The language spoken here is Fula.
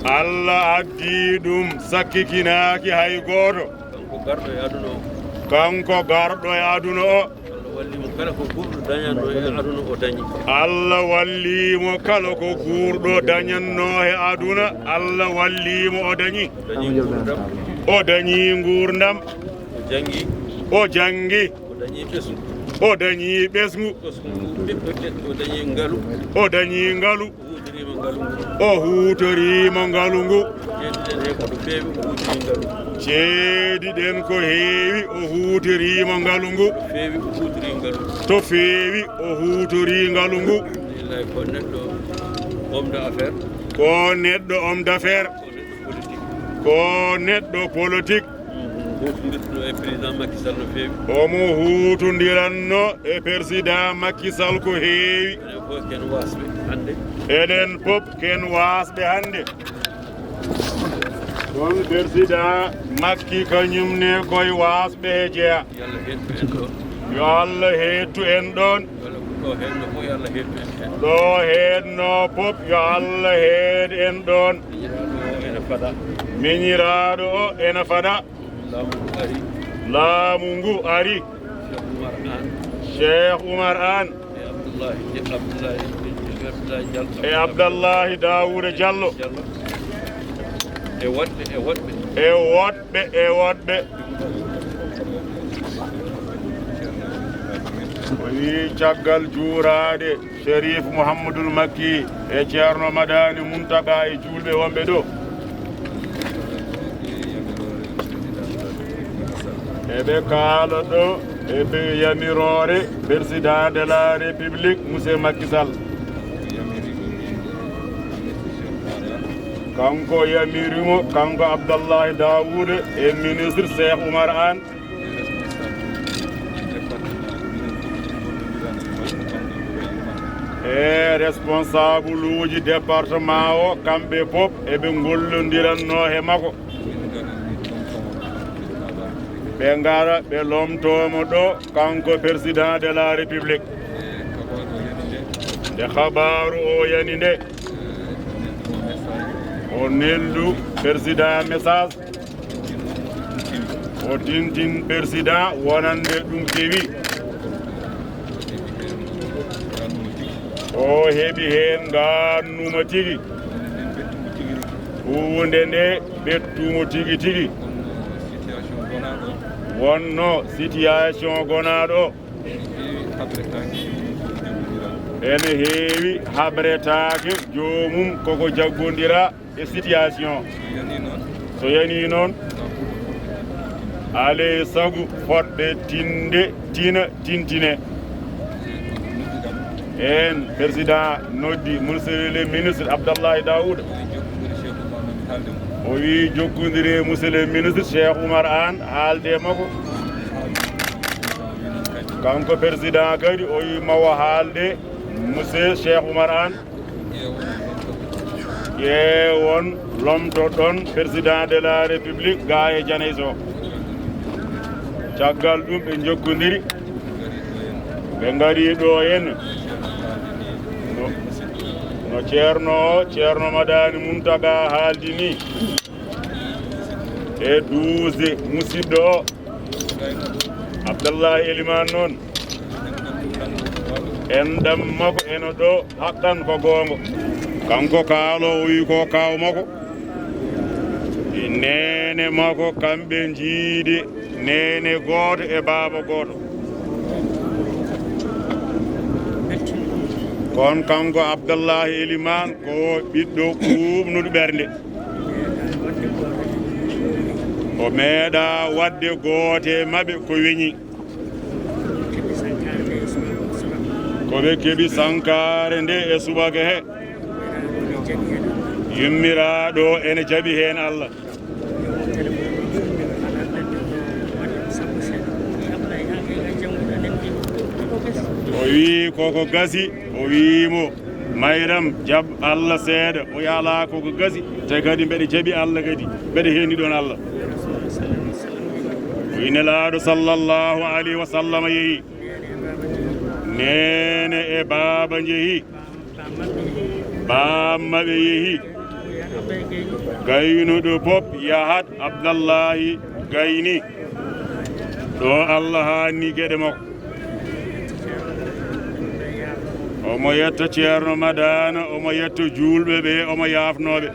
Allah addi ɗum sakkikinaaki hay gooto kanko garɗo e aduna o Allah wallimo kala ko guurɗo dañanno e aduna Allah wallimo o dañi o dañi gurdam o jangi o dañi ɓesgu o dañi ngalu o huutorima ngalu ngu ceediɗen ko heewi o huutorima ngalu ngu to feewi o huutori ngalu ngu ko neɗɗo homme d'affaire ko neɗɗo politique omo huutondiranno e président Macky Sall ko heewi enen pop ken wasɓe hande ɗon président Macky kañumne koye wasɓe he jeeya yo Allah hettu en ɗon ɗo henno pop yo Allah heed en ɗon miñiraɗo o ene fada laamu ngu ari Cheikh Oumar Anne e Abdoulaye Daouda Diallo e woɗɓe o wi caggal juurade Cherif Mouhamadoul Makki e Ceerno Madani Muntaka e julɓe wonɓe ɗo eɓe kaala ɗo eɓe yamirore président de la république monsieur Macky Sall kanko yamirimo kanko Abdoulaye Daouda e ministre Cheikh Oumar Anne e responsable uji département o kamɓe pop eɓe gollodiranno he makko ɓe ngara ɓe lomtomo ɗo kanko président de la république nde habaru o yani nde o neldu président message o tintin président wonande ɗum kewi o heɓi hen gannuma tigui hunde nde ɓettumo tigui tigui wonno situation gonaɗo ene heewi habretake jomum koko jaggodira e situation so yani noon ale sagu fotɓe tinde tina tintine en président noddi monsieur le ministre Abdoulaye Daouda o wi jokkodiri monsieur le ministre Cheikh Oumar Anne haalde makko kanko président kadi o wi mawo haalde monsieur Cheikh Oumar Anne ƴeewon lomto ɗon président de la république ga e Janays o caggal ɗum ɓe jokkodiri ɓe ngari ɗo henna no ceerno Madani Muntaka haaldi ni e 12 musidɗo o Abdoulaye Elimane noon enɗam makko eno ɗo haqqan ko gonga kanko kaalo o wi ko kaw makko e nene makko kamɓe jiidi nene goto e baaba goto kon kanko Abdoulaye Elimane ko ɓiɗɗo ɓuɓnuɗo ɓernde o meeɗa wadde goote maɓɓe ko weñi koɓe keeɓi sankare nde e subaka he yummiraɗo ene jaaɓi hen Allah o wi koko gasi o wimo mayram jab Allah seeɗa o yaala koko gasi te kadi mbeɗe jaaɓi Allah kadi mbeɗe heeni ɗon Allah o wi nelaɗo sallllahu alayhi wa sallam yeehi nene e baaba jeehi bammaɓe yeehi gaynuɗo pop yahat Abdallahi gayni ɗo Allah hanni gueɗe makko omo yetta ceerno Madana omo yetta julɓe ɓe omo yaafnoɓe